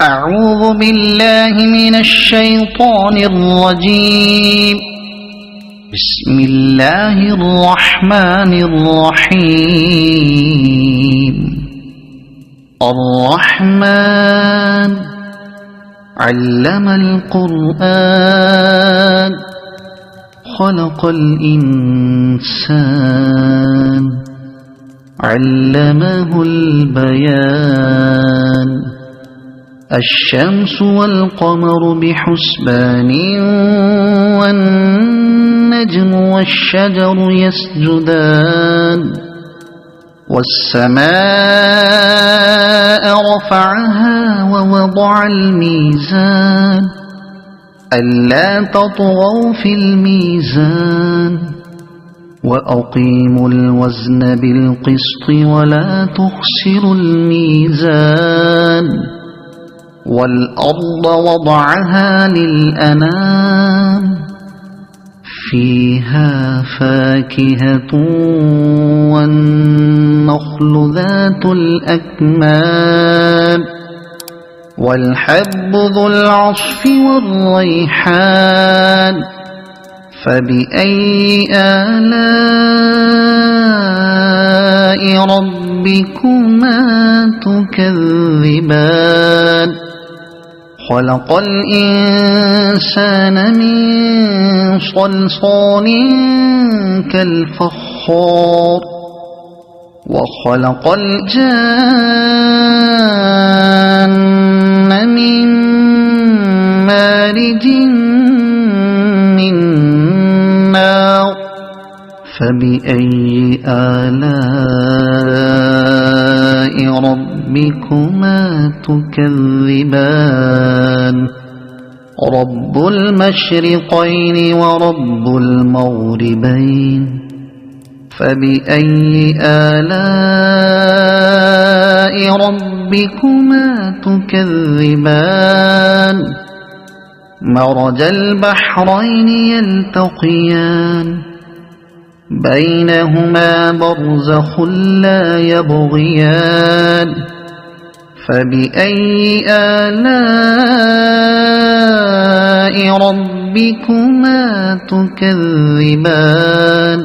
أعوذ بالله من الشيطان الرجيم. بسم الله الرحمن الرحيم. الرحمن علم القرآن خلق الإنسان علمه البيان. الشمس والقمر بحسبان والنجم والشجر يسجدان. والسماء رفعها ووضع الميزان ألا تطغوا في الميزان وأقيموا الوزن بالقسط ولا تخسروا الميزان. والأرض وضعها للأنام فيها فاكهة والنخل ذات الأكمام والحب ذو العصف والريحان. فبأي آلاء ربكما تكذبان. خلق الإنسان من صلصال كالفخار وخلق الجان من مارج من نار. فبأي آلاء ربكما تكذبان. رب المشرقين ورب المغربين. فبأي آلاء ربكما تكذبان. مرج البحرين يلتقيان بينهما برزخ لا يبغيان. فبأي آلاء ربكما تكذبان.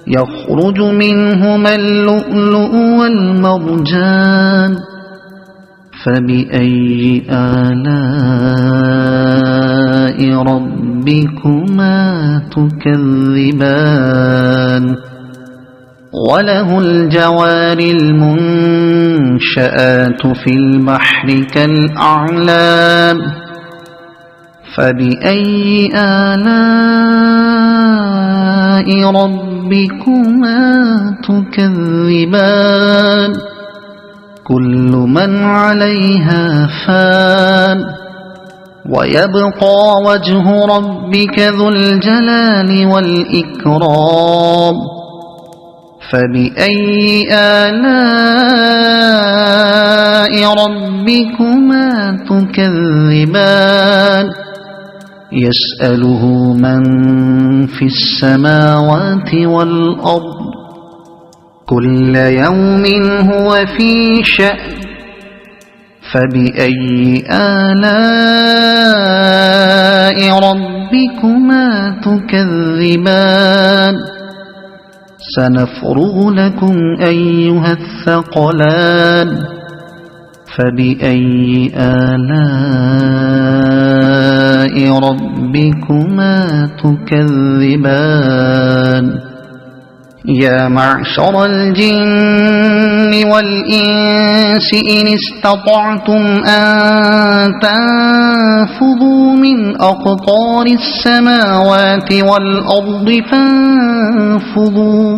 يخرج منهما اللؤلؤ والمرجان. فبأي آلاء ربكما تكذبان. وله الجوار المنشآت في البحر كالأعلام. فبأي آلاء ربكما تكذبان. كل من عليها فان ويبقى وجه ربك ذو الجلال والإكرام. فبأي آلاء ربكما تكذبان. يسأله من في السماوات والأرض كل يوم هو في شأن. فبأي آلاء ربكما تكذبان. سنفرغ لكم أيها الثقلان. فبأي آلاء ربكما تكذبان. يا معشر الجن والإنس إن استطعتم أن تنفذوا من أقطار السماوات والأرض فانفذوا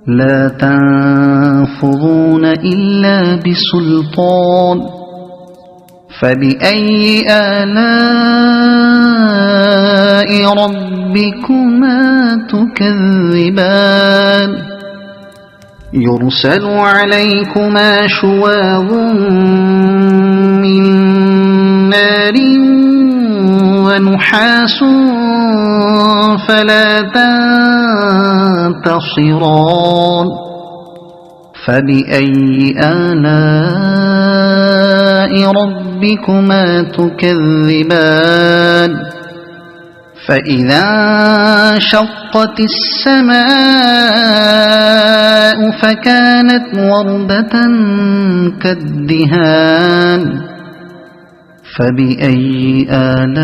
لا تنفذون إلا بسلطان. فبأي آلاء ربكما تكذبان. يرسل عليكما شواظ من نار ونحاس فلا تنتصران. فبأي آلاء ربكما تكذبان فإذا انشقت السماء فكانت وردة كالدهان فبأي آلاء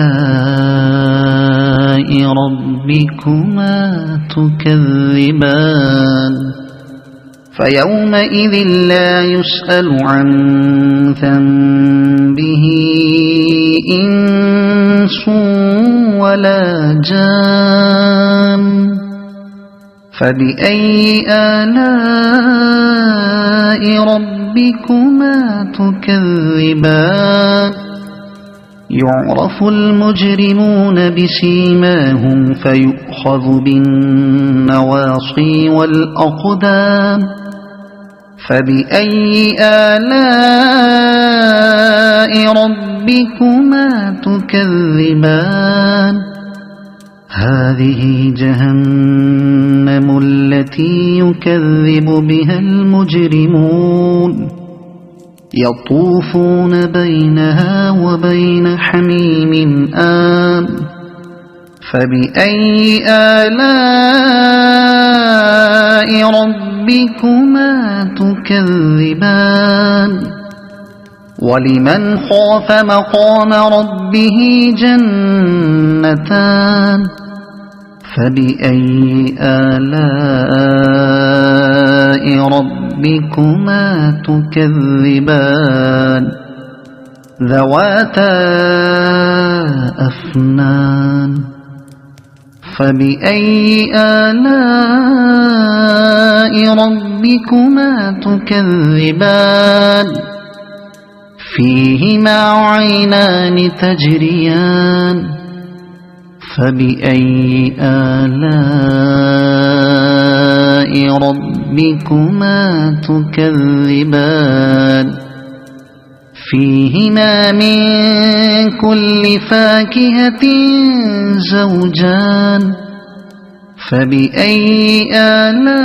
ربكما تكذبان فيومئذ لا يسأل عن ذنبه إنس ولا جان فبأي آلاء ربكما تكذبان يعرف المجرمون بسيماهم فيؤخذ بالنواصي والأقدام فبأي آلاء ربكما تكذبان هذه جهنم التي يكذب بها المجرمون يطوفون بينها وبين حميم آن فبأي آلاء ربكما تكذبان ولمن خاف مقام ربه جنتان فبأي آلاء ربكما تكذبان ذواتا أفنان فبأي آلاء ربكما تكذبان فيهما عينان تجريان فبأي آلاء ربكما تكذبان فيهما من كل فاكهة زوجان فبأي آلاء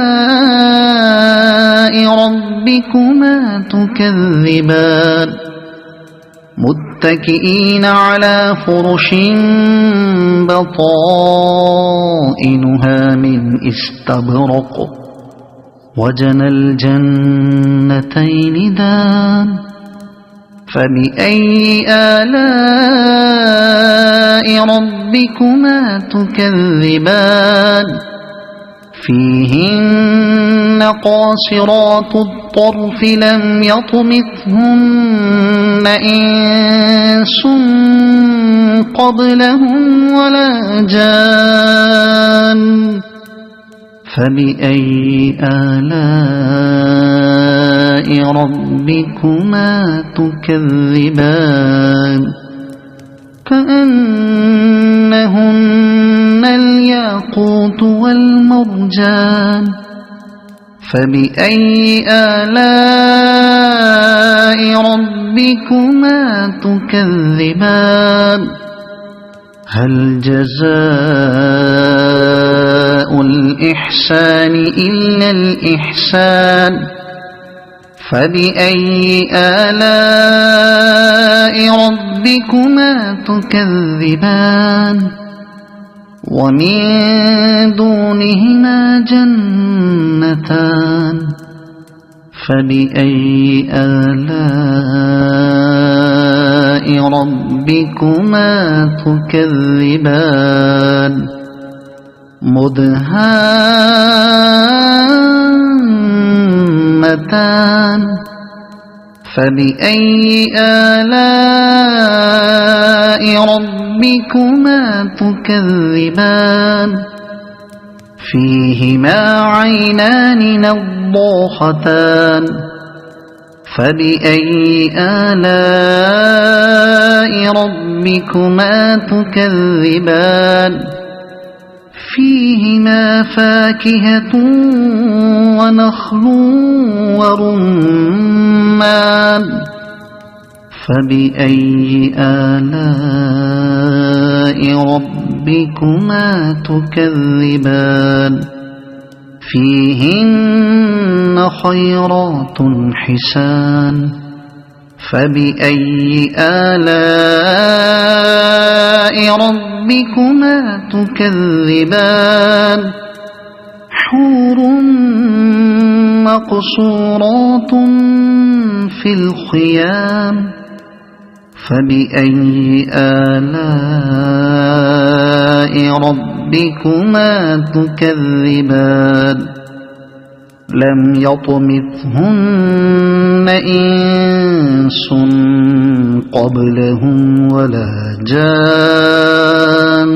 ربكما تكذبان متكئين على فرش بطائنها من استبرق وجنى الجنتين دان فبأي آلاء ربكما تكذبان فيهن قاصرات الطرف لم يطمثهن إنس قبلهم ولا جان فبأي آلاء ربكما تكذبان كأنهن الياقوت والمرجان فبأي آلاء ربكما تكذبان هل جزاء الإحسان إلا الإحسان فبأي آلاء ربكما تكذبان ومن دونهما جنتان فبأي آلاء ربكما تكذبان مدهامتان فبأي آلاء ربكما تكذبان فيهما عينان نضاختان فبأي آلاء ربكما تكذبان فيهما فاكهة ونخل ورمان فبأي آلاء ربكما تكذبان فيهن خيرات حسان فبأي آلاء ربكما تكذبان حور مقصورات في الخيام فبأي آلاء ربكما تكذبان لم يطمثهن إنس قبلهم ولا جان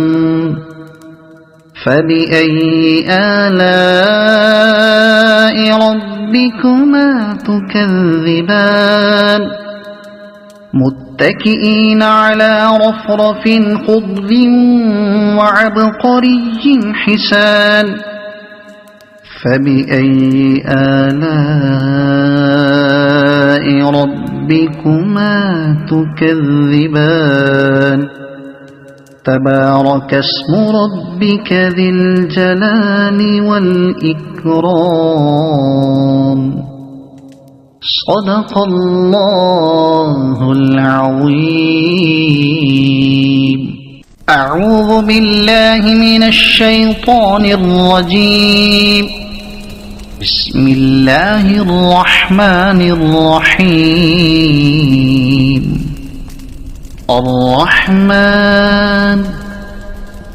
فبأي آلاء ربكما تكذبان متكئين على رفرف خضر وعبقري حسان فبأي آلاء ربكما تكذبان تبارك اسم ربك ذي الجلال والإكرام صدق الله العظيم أعوذ بالله من الشيطان الرجيم بسم الله الرحمن الرحيم الرحمن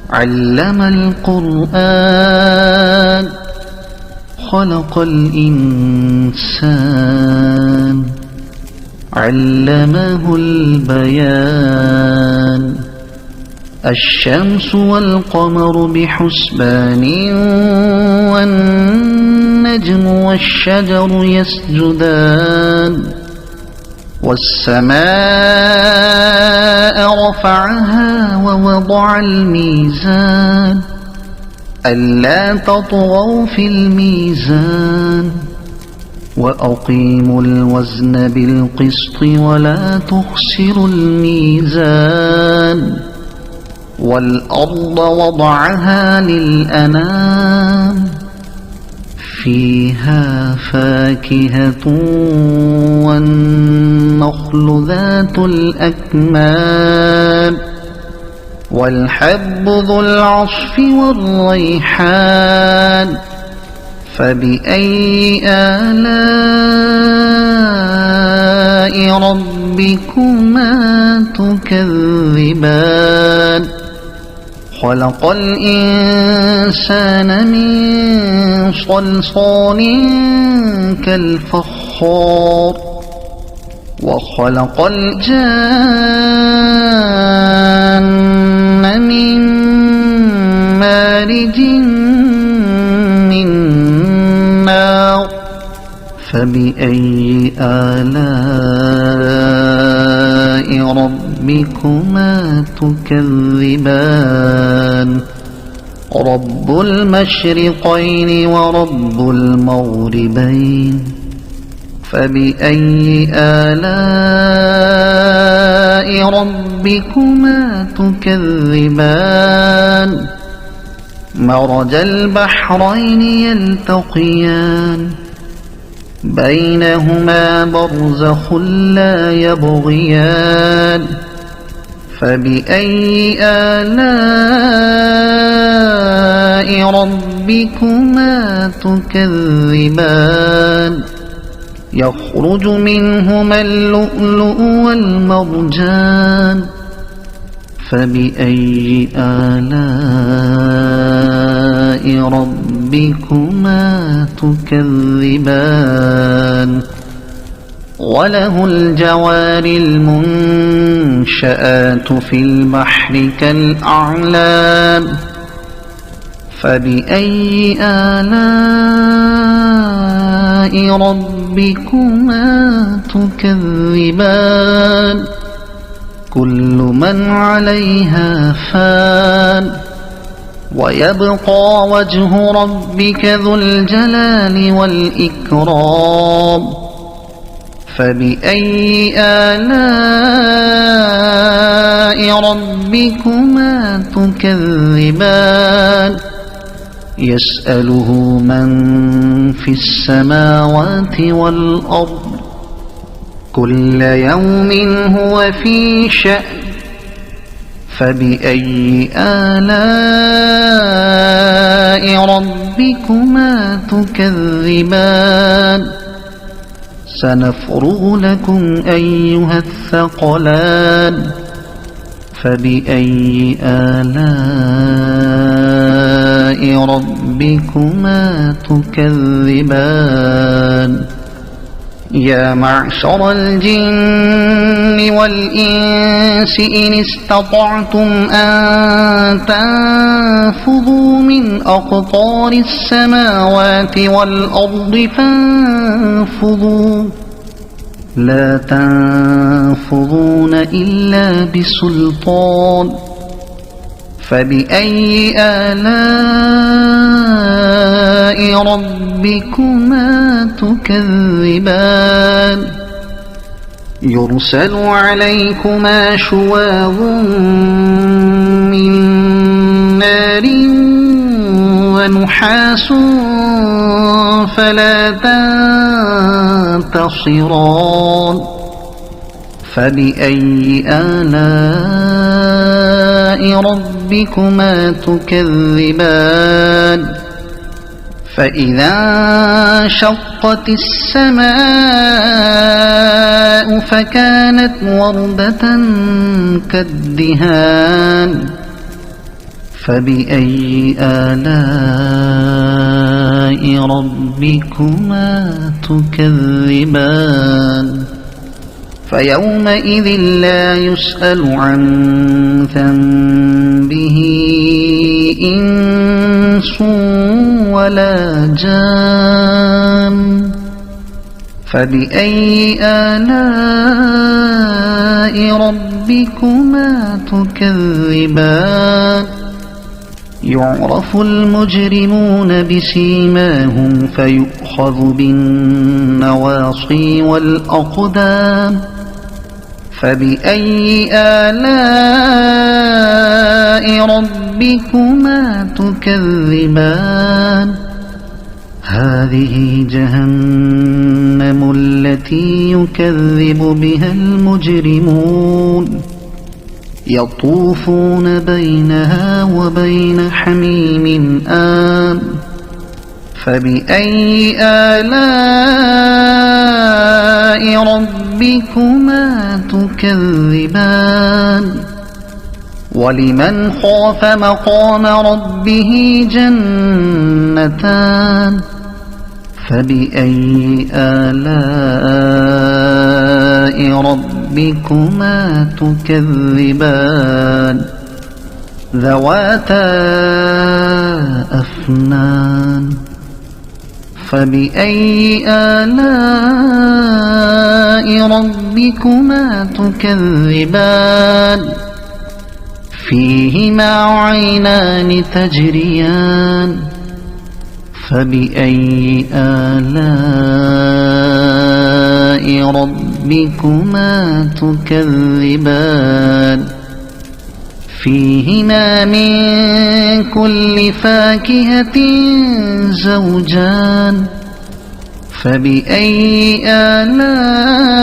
علم القرآن خلق الإنسان علمه البيان الشمس والقمر بحسبان والنجم والشجر يسجدان والسماء رفعها ووضع الميزان ألا تطغوا في الميزان وأقيموا الوزن بالقسط ولا تخسروا الميزان والأرض وضعها للأنام فيها فاكهة والنخل ذات الأكمام والحب ذو العصف والريحان فبأي آلاء ربكما تكذبان خلق الإنسان من صلصال كالفخار وخلق الجان من مارج من نار فبأي آلاء ربكما تكذبان رب المشرقين ورب المغربين فبأي آلاء ربكما تكذبان مرج البحرين يلتقيان بينهما برزخ لا يبغيان فبأي آلاء ربكما تكذبان يخرج منهما اللؤلؤ والمرجان فبأي آلاء ربكما تكذبان وله الجوار المنشآت في البحر كالأعلام فبأي آلاء ربكما تكذبان كل من عليها فان ويبقى وجه ربك ذو الجلال والإكرام فبأي آلاء ربكما تكذبان يسأله من في السماوات والأرض كل يوم هو في شأن فبأي آلاء ربكما تكذبان سنفرغ لكم أيها الثقلان فبأي آلاء ربكما تكذبان يا معشر الجن والإنس إن استطعتم أن تنفذوا من أقطار السماوات والأرض فانفذوا لا تنفذون إلا بسلطان فبأي آلاء ربكما تكذبان يرسل عليكما شواظ من نار ونحاس فلا تنتصران فبأي آلاء ربكما تكذبان فإذا انشقت السماء فكانت وردة كالدهان فبأي آلاء ربكما تكذبان فيومئذ لا يسأل عن ذنبه إنس ولا جان فبأي آلاء ربكما تكذبان يعرف المجرمون بسيماهم فيؤخذ بالنواصي والأقدام فبأي آلاء ربكما تكذبان هذه جهنم التي يكذب بها المجرمون يطوفون بينها وبين حميم آن فبأي آلاء ربكما تكذبان ولمن خاف مقام ربه جنتان فبأي آلاء ربكما تكذبان ذواتا أفنان فبأي آلاء ربكما تكذبان فيهما عينان تجريان فبأي آلاء ربكما تكذبان فيهما من كل فاكهة زوجان فبأي آلاء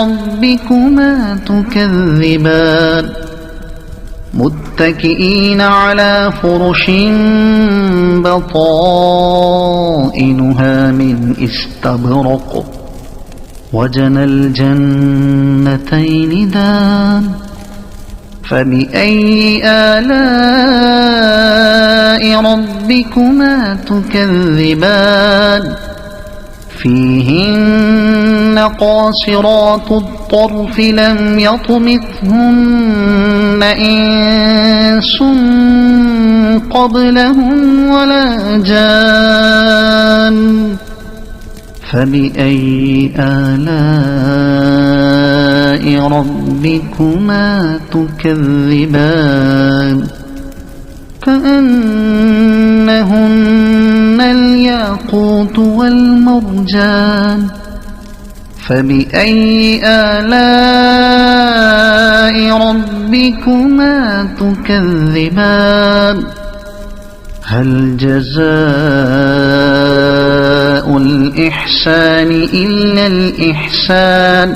ربكما تكذبان متكئين على فرش بطائنها من استبرق وجنى الجنتين دان فبأي آلاء ربكما تكذبان فيهن قاصرات الطرف لم يطمثهن إنس قبلهم ولا جان فبأي آلاء ربكما تكذبان كأنهن الياقوت والمرجان فبأي آلاء ربكما تكذبان هل جزاء الإحسان إلا الإحسان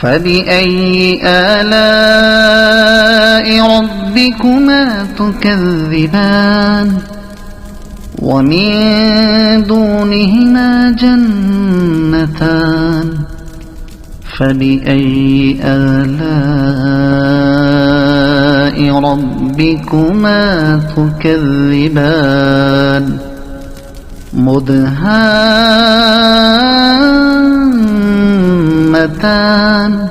فبأي آلاء ربكما تكذبان ومن دونهما جنتان فبأي آلاء ربكما تكذبان مدهامتان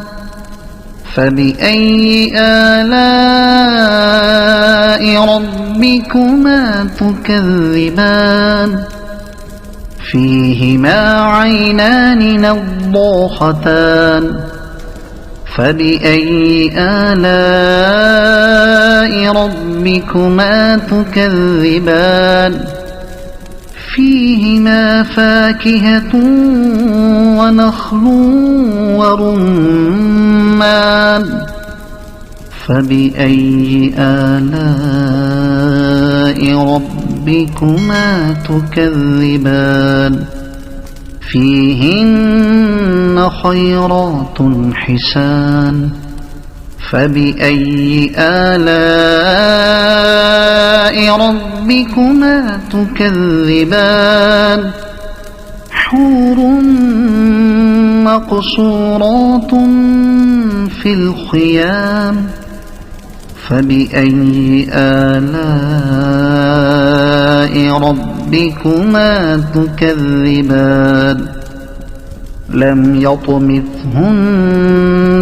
فبأي آلاء ربكما تكذبان فيهما عينان نضاختان فبأي آلاء ربكما تكذبان فيهما فاكهة ونخل ورمان فبأي آلاء ربكما تكذبان فيهن خيرات حسان فبأي آلاء ربكما تكذبان حور مقصورات في الخيام فبأي آلاء ربكما تكذبان لم يطمثهن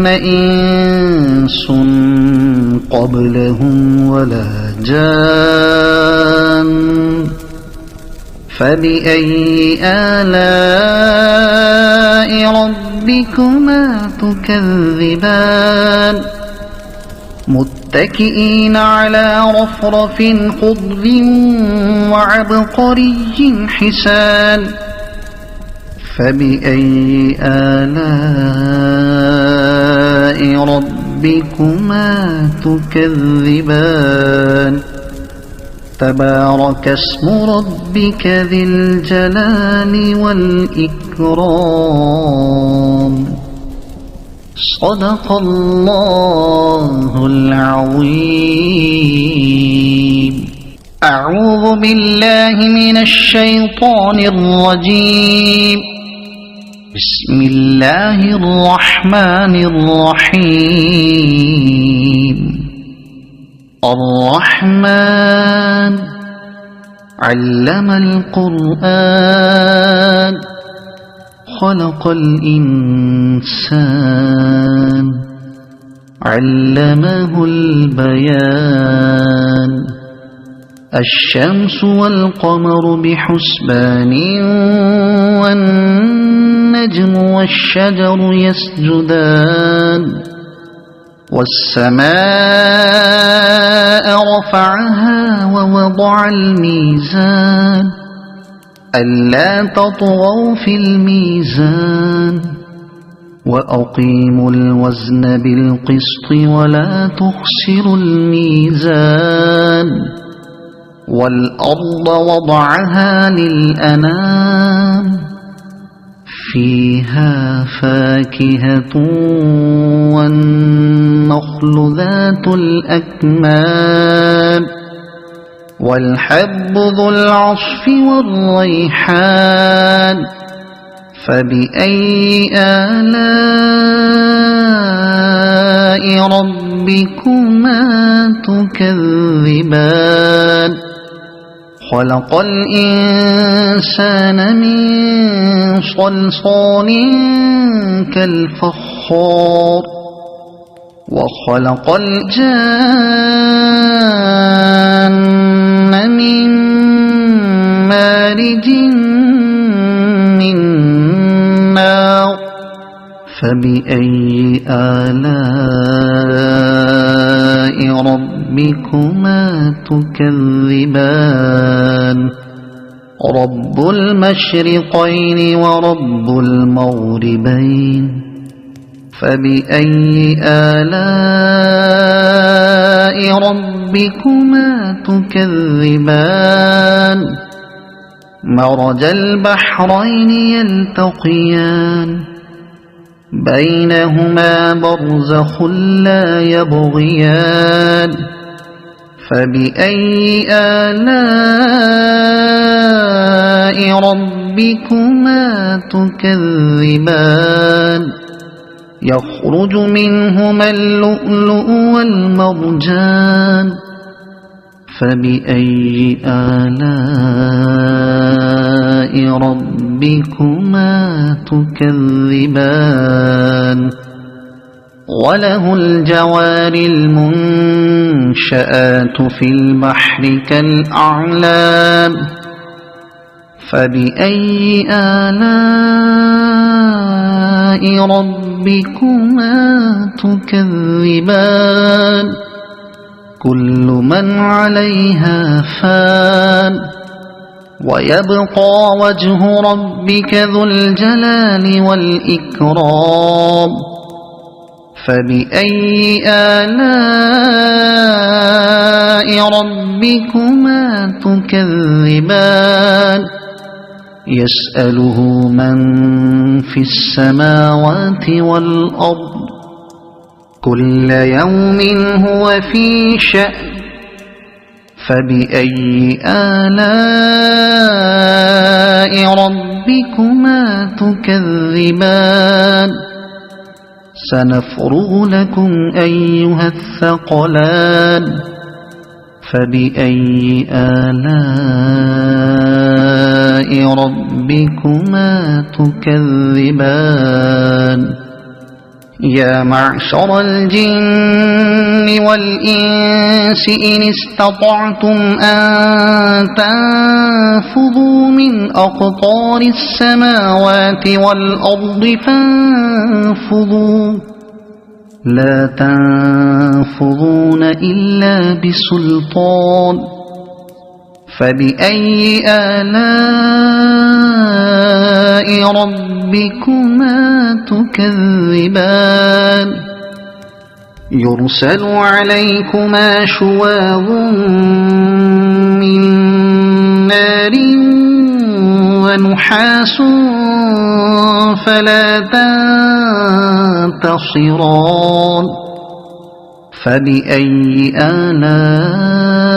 إنس قبلهم ولا جان فبأي آلاء ربكما تكذبان متكئين على رفرف خضر وعبقري حسان فبأي آلاء ربكما تكذبان تبارك اسم ربك ذي الجلال والإكرام صدق الله العظيم أعوذ بالله من الشيطان الرجيم بسم الله الرحمن الرحيم الرحمن علم القرآن خلق الإنسان علمه البيان الشمس والقمر بحسبان والنجم والشجر يسجدان والسماء رفعها ووضع الميزان ألا تطغوا في الميزان وأقيموا الوزن بالقسط ولا تخسروا الميزان والأرض وضعها للأنام فيها فاكهة والنخل ذات الأكمام والحب ذو العصف والريحان فبأي آلاء ربكما تكذبان خلق الإنسان من صلصال كالفخار وخلق الجان من مارج من نار فبأي آلاء ربكما تكذبان رب المشرقين ورب المغربين فبأي آلاء ربكما تكذبان مرج البحرين يلتقيان بينهما برزخ لا يبغيان فبأي آلاء ربكما تكذبان يخرج منهما اللؤلؤ والمرجان فبأي آلاء ربكما تكذبان وله الجوار المنشآت في البحر كالأعلام فبأي آلاء ربكما تكذبان كل من عليها فان ويبقى وجه ربك ذو الجلال والإكرام فبأي آلاء ربكما تكذبان يسأله من في السماوات والأرض كل يوم هو في شأن فبأي آلاء ربكما تكذبان سنفرغ لكم أيها الثقلان فبأي آلاء ربكما تكذبان يا معشر الجن والإنس إن استطعتم أن تنفذوا من أقطار السماوات والأرض فانفذوا لا تنفذون إلا بسلطان فبأي آلاء ربكما تكذبان يرسل عليكما شواظ من نار ونحاس فلا تنتصران فبأي آلاء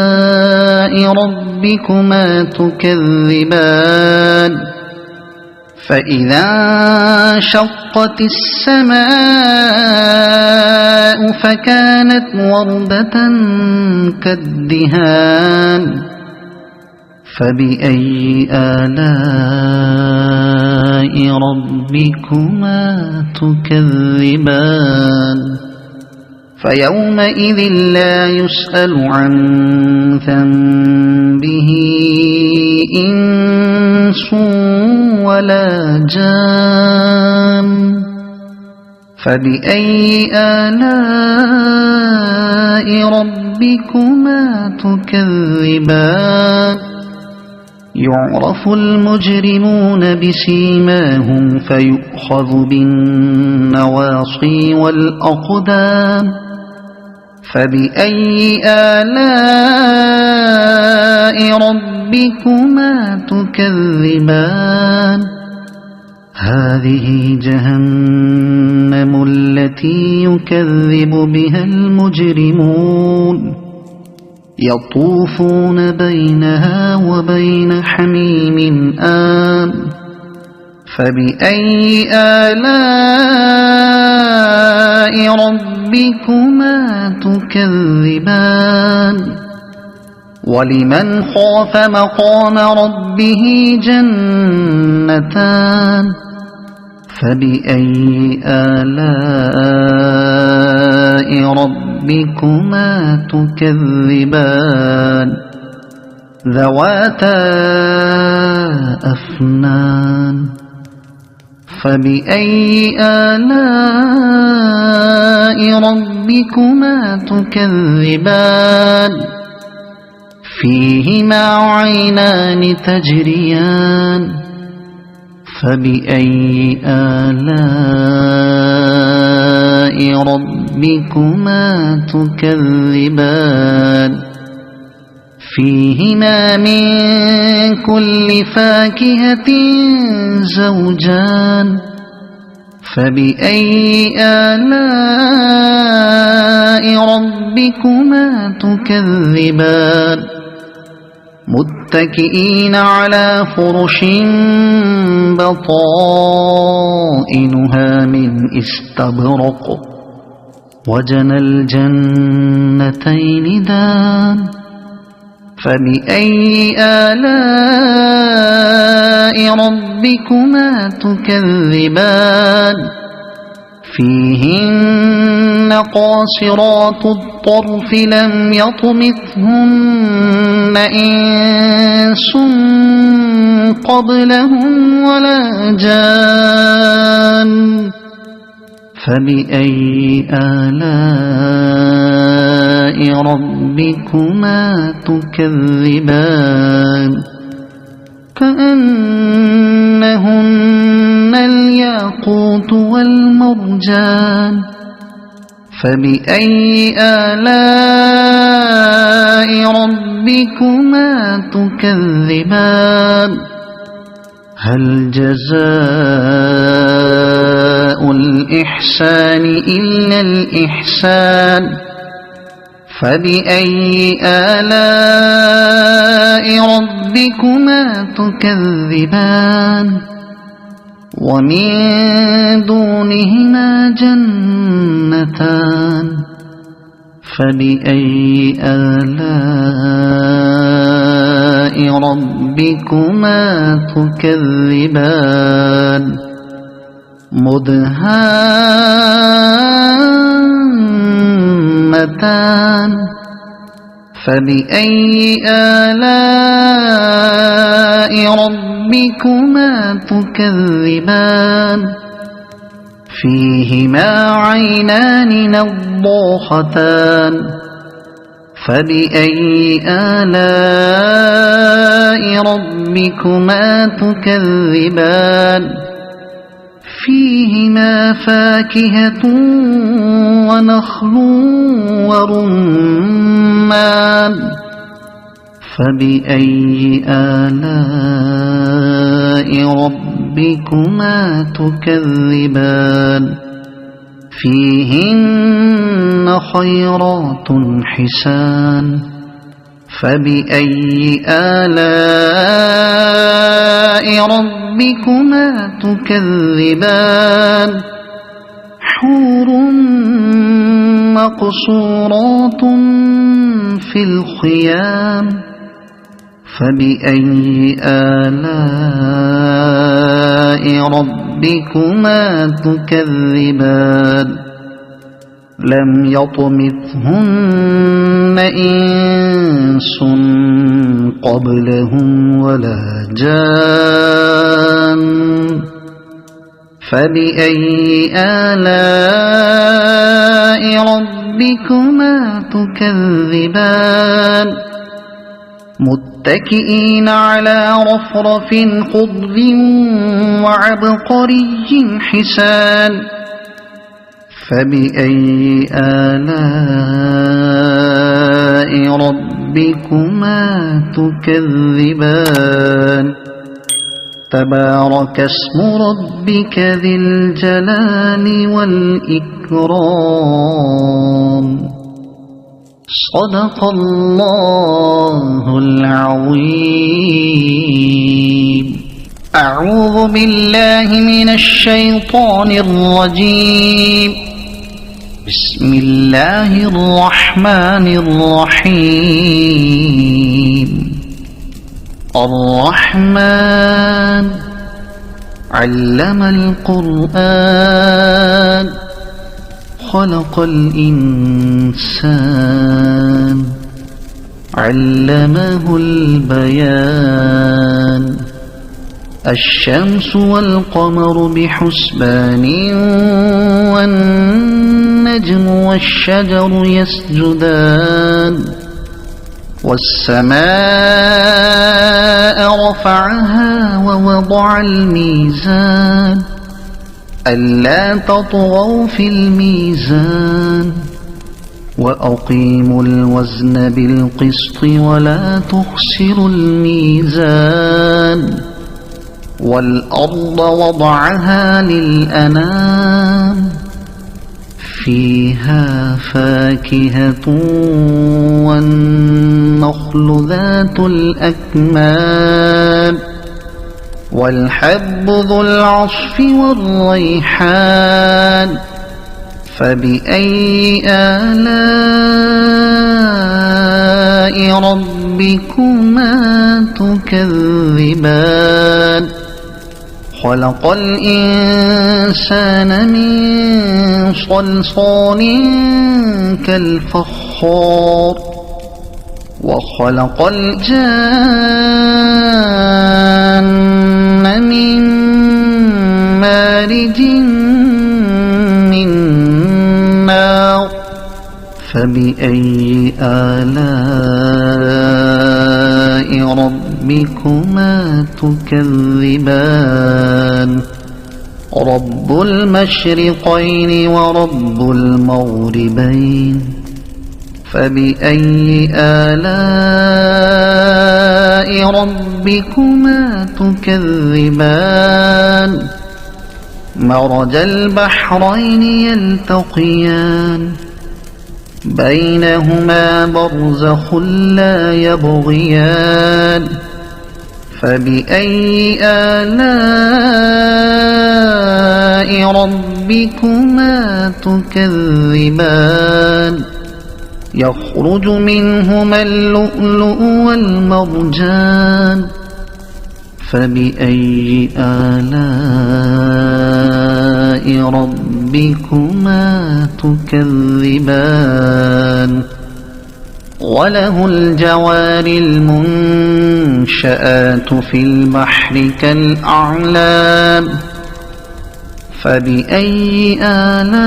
ربكما تكذبان فإذا انشقت السماء فكانت وردة كالدهان فبأي آلاء ربكما تكذبان فيومئذ لا يسأل عن ذنبه إنس ولا جان فبأي آلاء ربكما تكذبان يعرف المجرمون بسيماهم فيؤخذ بالنواصي والأقدام فبأي آلاء ربكما تكذبان هذه جهنم التي يكذب بها المجرمون يطوفون بينها وبين حميم آن فبأي آلاء ربكما تكذبان ولمن خاف مقام ربه جنتان فبأي آلاء ربكما تكذبان ذواتا أفنان فبأي آلاء ربكما تكذبان فيهما عينان تجريان فبأي آلاء ربكما تكذبان فيهما من كل فاكهة زوجان فبأي آلاء ربكما تكذبان متكئين على فرش بطائنها من استبرق وجنى الجنتين دان فبأي آلاء ربكما تكذبان فيهن قاصرات الطرف لم يطمثهن إنس قبلهم ولا جان فبأي آلاء ربكما تكذبان كأنهن الياقوت والمرجان فبأي آلاء ربكما تكذبان هل جزاء الإحسان إلا الإحسان فبأي آلاء ربكما تكذبان ومن دونهما جنتان فبأي آلاء ربكما تكذبان مدهامتان فبأي آلاء ربكما تكذبان فيهما عينان نضاختان فبأي آلاء ربكما تكذبان فيهما فاكهة ونخل ورمان فبأي آلاء ربكما تكذبان فيهن خيرات حسان فبأي آلاء ربكما تكذبان حور مقصورات في الخيام فبأي آلاء ربكما تكذبان لم يطمثهن إنس قبلهم ولا جان فبأي آلاء ربكما تكذبان متكئين على رفرف خضر وعبقري حسان فبأي آلاء ربكما تكذبان تبارك اسم ربك ذي الجلال والإكرام صدق الله العظيم أعوذ بالله من الشيطان الرجيم بسم الله الرحمن الرحيم الرحمن علم القرآن خلق الإنسان علمه البيان الشمس والقمر بحسبان والنجم والشجر يسجدان والسماء رفعها ووضع الميزان ألا تطغوا في الميزان وأقيموا الوزن بالقسط ولا تخسروا الميزان والأرض وضعها للأنام فيها فاكهة والنخل ذات الأكمام والحب ذو العصف والريحان فبأي آلاء ربكما تكذبان خلق الإنسان من صلصال كالفخار وخلق الجان من مارج من نار فبأي آلاء ربكما تكذبان رب المشرقين ورب المغربين فبأي آلاء ربكما تكذبان مرج البحرين يلتقيان بينهما برزخ لا يبغيان فبأي آلاء ربكما تكذبان يخرج منهما اللؤلؤ والمرجان فبأي آلاء ربكما تكذبان وله الجوار المنشآت في البحر كالأعلام فبأي آلاء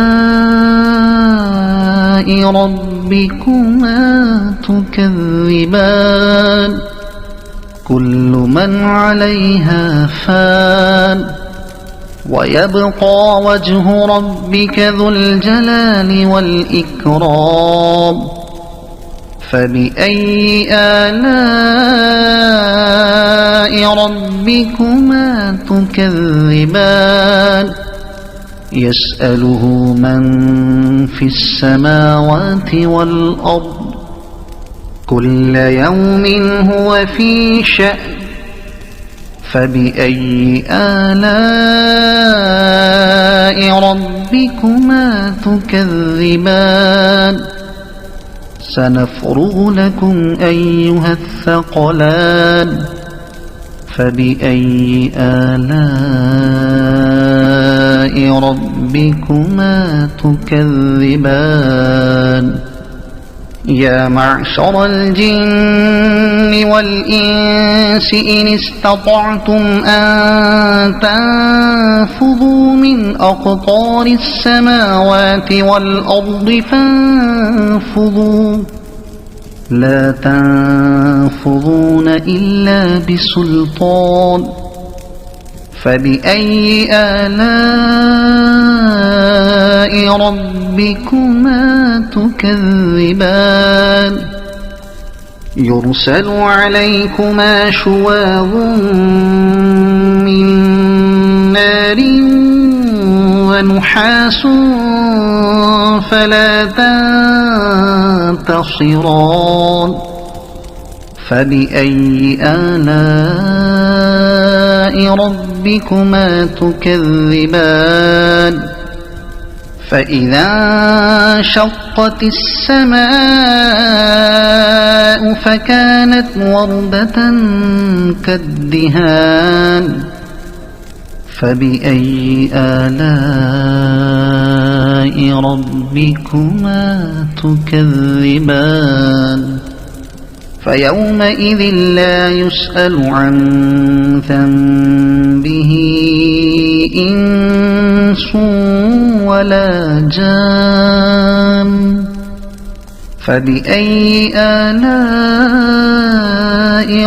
ربكما تكذبان كل من عليها فان ويبقى وجه ربك ذو الجلال والإكرام فبأي آلاء ربكما تكذبان يسأله من في السماوات والأرض كل يوم هو في شأن فبأي آلاء ربكما تكذبان سنفرغ لكم أيها الثقلان فبأي آلاء ربكما تكذبان يا معشر الجن والإنس إن استطعتم أن تنفذوا من أقطار السماوات والأرض فانفذوا لا تنفذون إلا بسلطان فبأي آلاء ربكما تكذبان يرسل عليكما شواظ من نار ونحاس فلا تنتصران فبأي آلاء ربكما تكذبان فإذا انشقت السماء فكانت وردة كالدهان فبأي آلاء ربكما تكذبان فيومئذ لا يسأل عن ذنبه إنس ولا جان فبأي آلاء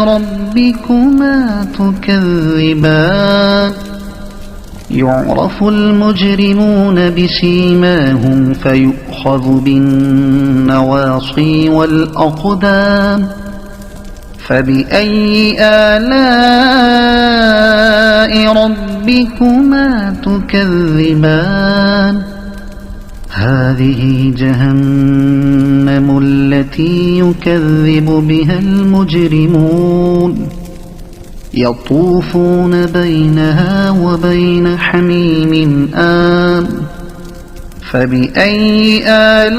ربكما تكذبان يعرف المجرمون بسيماهم فيؤخذ بالنواصي والأقدام فبأي آلاء ربكما تكذبان هذه جهنم التي يكذب بها المجرمون يطوفون بينها وبين حميم آن فبأي آلاء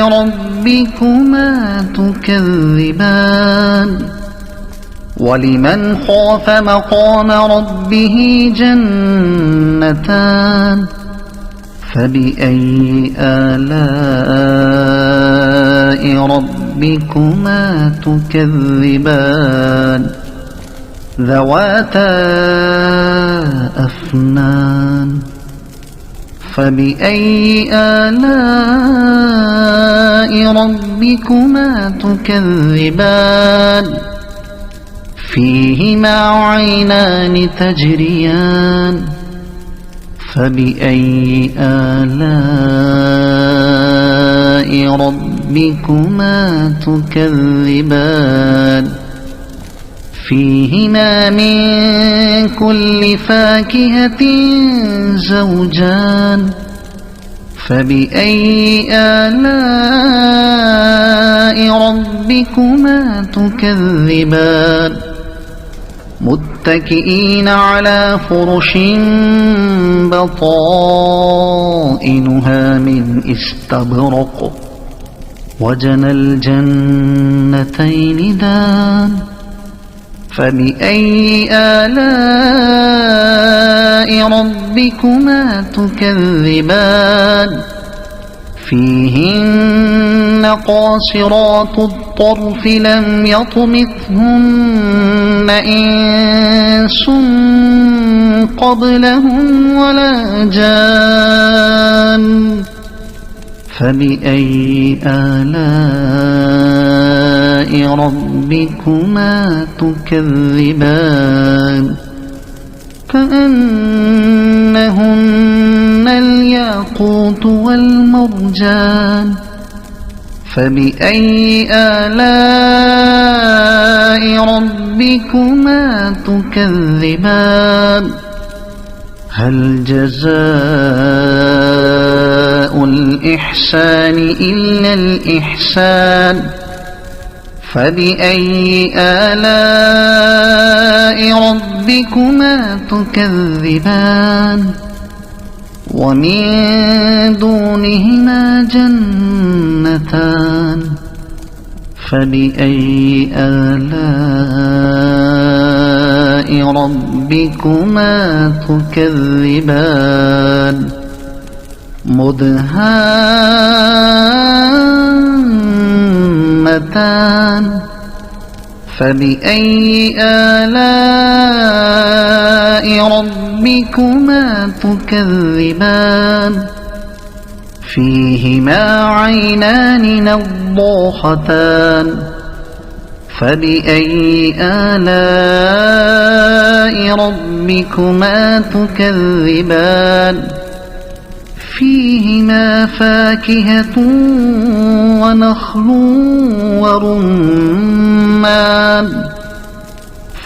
ربكما تكذبان ولمن خاف مقام ربه جنتان فبأي آلاء ربكما تكذبان ذواتا أفنان فبأي آلاء ربكما تكذبان فيهما عينان تجريان فبأي آلاء ربكما تكذبان فيهما من كل فاكهة زوجان فبأي آلاء ربكما تكذبان متكئين على فرش بطائنها من استبرق وجنى الجنتين دان فبأي آلاء ربكما تكذبان فيهن قاصرات الطرف لم يطمثهن إنس قبلهم ولا جان فبأي آلاء ربكما تكذبان كأنهن الياقوت والمرجان فبأي آلاء ربكما تكذبان هل جزاء الإحسان إلا الإحسان فبأي آلاء ربكما تكذبان ومن دونهما جنتان فبأي آلاء ربكما تكذبان مدهامتان فبأي آلاء ربكما تكذبان فيهما عينان نضاختان فبأي آلاء ربكما تكذبان فيهما فاكهة ونخل ورمان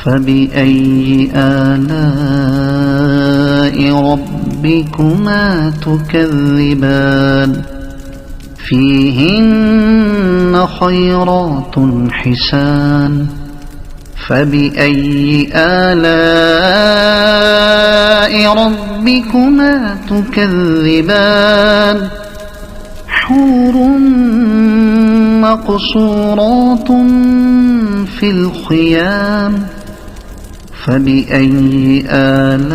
فبأي آلاء ربكما تكذبان فيهن خيرات حسان فبأي آلاء ربكما تكذبان حور مقصورات في الخيام فبأي آلاء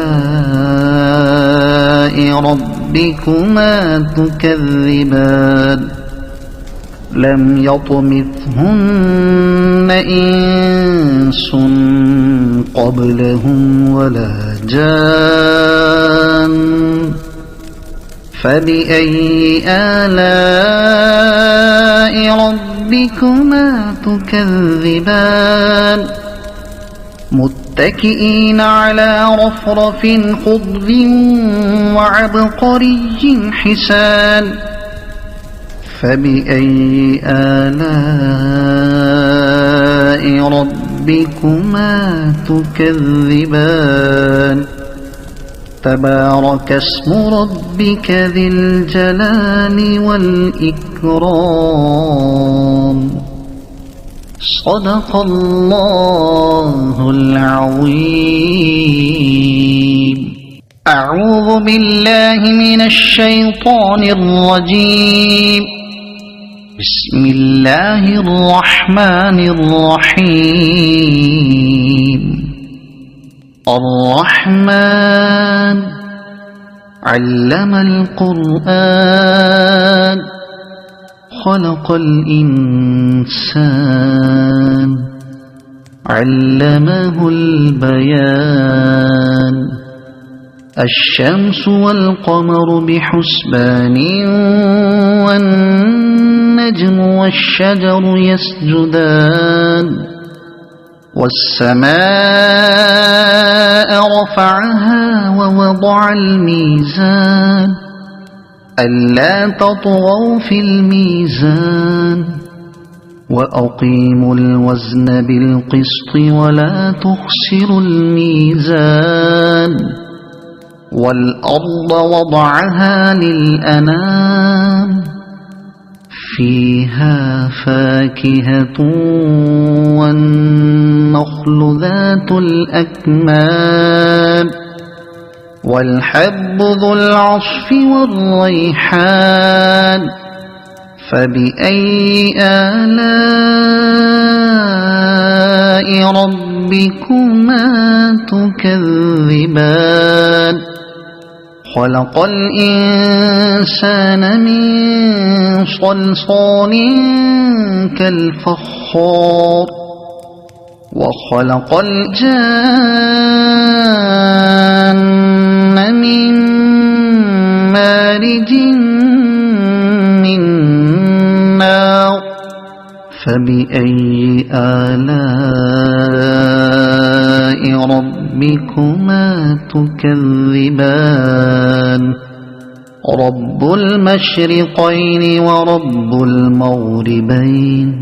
ربكما تكذبان لم يطمثهن إنس قبلهم ولا جان فبأي آلاء ربكما تكذبان متكئين على رفرف خضر وعبقري حسان فبأي آلاء ربكما تكذبان تبارك اسم ربك ذي الجلال والإكرام صدق الله العظيم. أعوذ بالله من الشيطان الرجيم. بسم الله الرحمن الرحيم. الرحمن علم القرآن خلق الإنسان علمه البيان الشمس والقمر بحسبان والنجم والشجر يسجدان والسماء رفعها ووضع الميزان ألا تطغوا في الميزان وأقيموا الوزن بالقسط ولا تخسروا الميزان والأرض وضعها للأنام فيها فاكهة والنخل ذات الأكمام والحب ذو العصف والريحان فبأي آلاء ربكما تكذبان خلق الإنسان من صلصال كالفخار وخلق الجان من مارج من نار فبأي آلاء ربكما تكذبان رب المشرقين ورب المغربين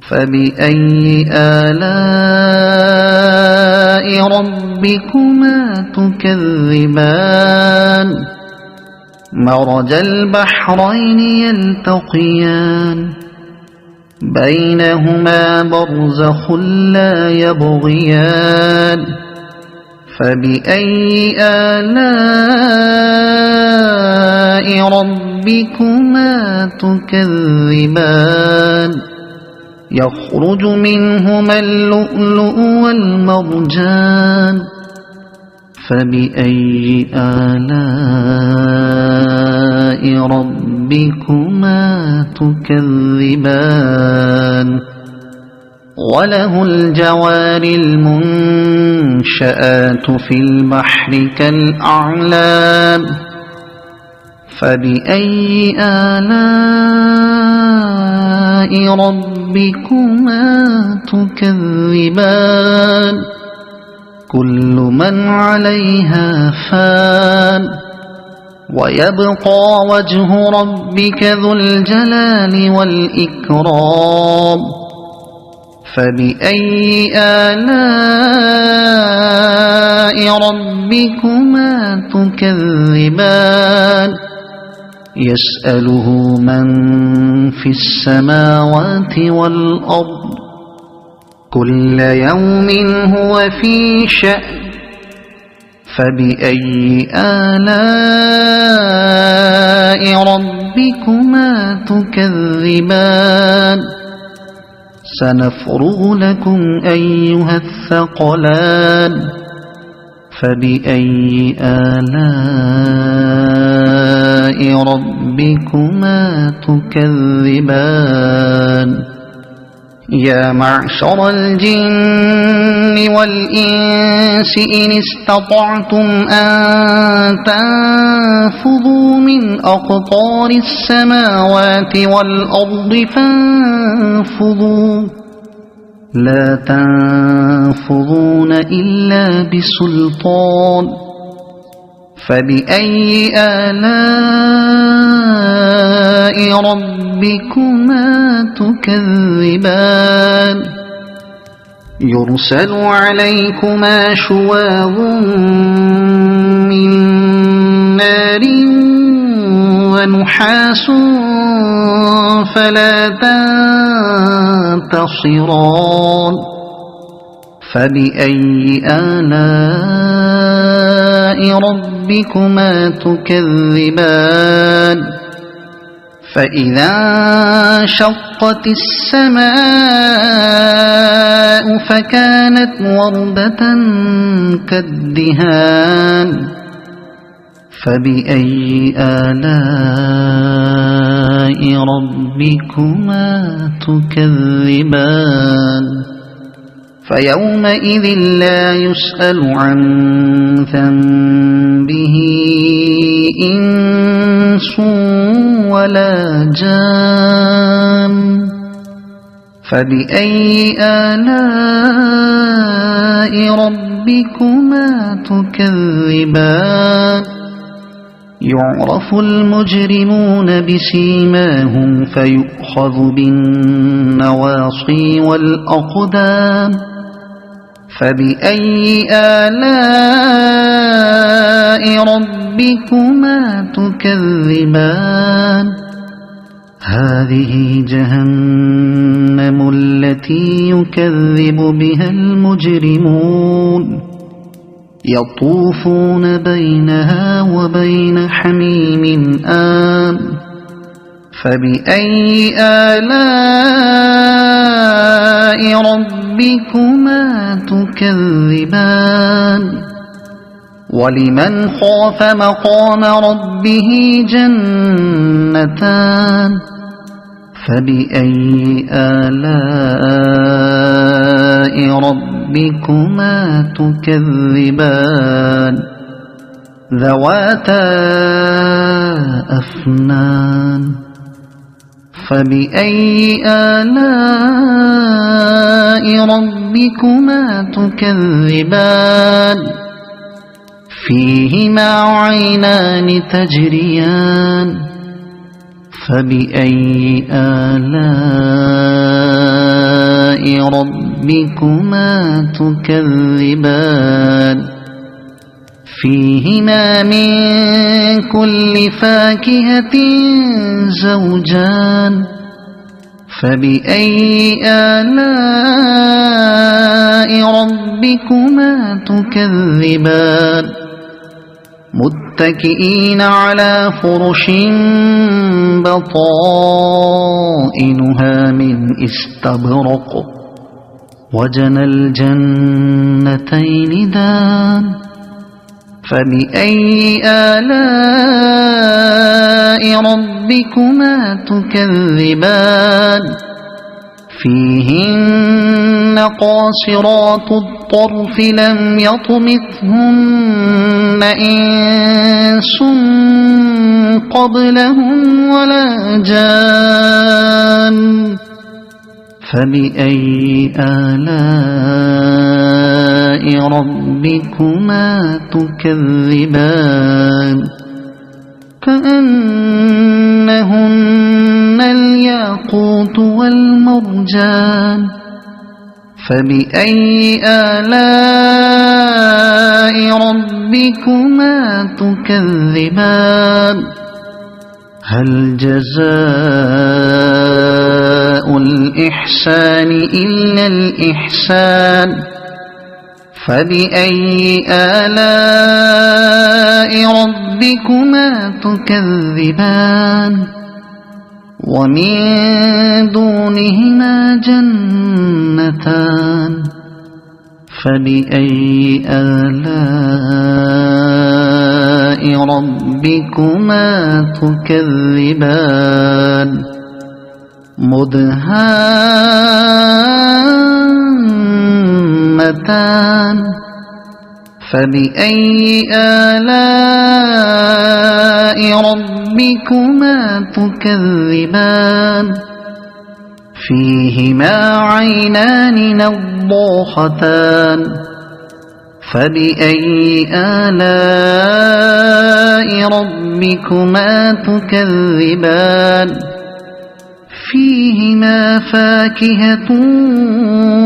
فبأي آلاء ربكما تكذبان مرج البحرين يلتقيان بينهما برزخ لا يبغيان فبأي آلاء ربكما تكذبان يخرج منهما اللؤلؤ والمرجان فبأي آلاء ربكما تكذبان وله الجوار المنشآت في البحر كالأعلام فبأي آلاء ربكما تكذبان كل من عليها فان ويبقى وجه ربك ذو الجلال والإكرام فبأي آلاء ربكما تكذبان يسأله من في السماوات والأرض كل يوم هو في شأن فبأي آلاء ربكما تكذبان سنفرغ لكم أيها الثقلان فبأي آلاء ربكما تكذبان يا معشر الجن والإنس إن استطعتم أن تنفذوا من أقطار السماوات والأرض فانفذوا لا تنفذون إلا بسلطان فبأي آلاء ربكما تكذبان يرسل عليكما شواظ من نار ونحاس فلا تنتصران فبأي آلاء ربكما تكذبان فإذا انشقت السماء فكانت وردة كالدهان فبأي آلاء ربكما تكذبان فيومئذ لا يسأل عن ذنبه إنس ولا جان فبأي آلاء ربكما تكذبان يعرف المجرمون بسيماهم فيؤخذ بالنواصي والأقدام فبأي آلاء ربكما تكذبان هذه جهنم التي يكذب بها المجرمون يطوفون بينها وبين حميم آن فبأي آلاء ربكما تكذبان ولمن خاف مقام ربه جنتان فبأي آلاء ربكما تكذبان ذواتا أفنان فبأي آلاء ربكما تكذبان فيهما عينان تجريان فبأي آلاء ربكما تكذبان فيهما من كل فاكهة زوجان فبأي آلاء ربكما تكذبان متكئين على فرش بطائنها من استبرق وجنى الجنتين دان فبأي آلاء ربكما تكذبان فيهن قاصرات الطرف لم يطمثهن إنس قبلهم ولا جان فبأي آلاء ربكما تكذبان كأنهن الياقوت والمرجان فبأي آلاء ربكما تكذبان هل جزاء الإحسان إلا الإحسان فبأي آلاء ربكما تكذبان ومن دونهما جنتان فبأي آلاء ربكما تكذبان مدهامتان فبأي آلاء ربكما تكذبان فيهما عينان نضاختان فبأي آلاء ربكما تكذبان فيهما فاكهة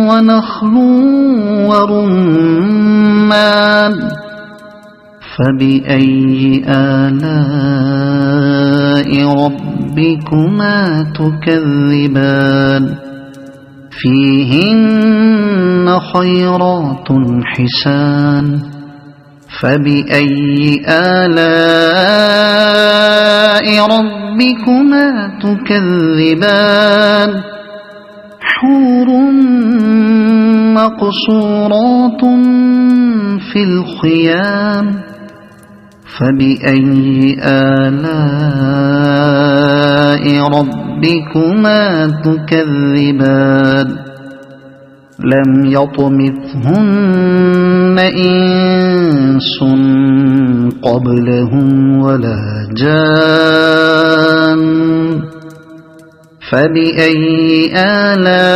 ونخل ورمان فبأي آلاء ربكما تكذبان فيهن خيرات حسان فبأي آلاء ربكما تكذبان حور مقصورات في الخيام فبأي آلاء ربكما تكذبان لم يطمثهن إنس قبلهم ولا جان فبأي آلاء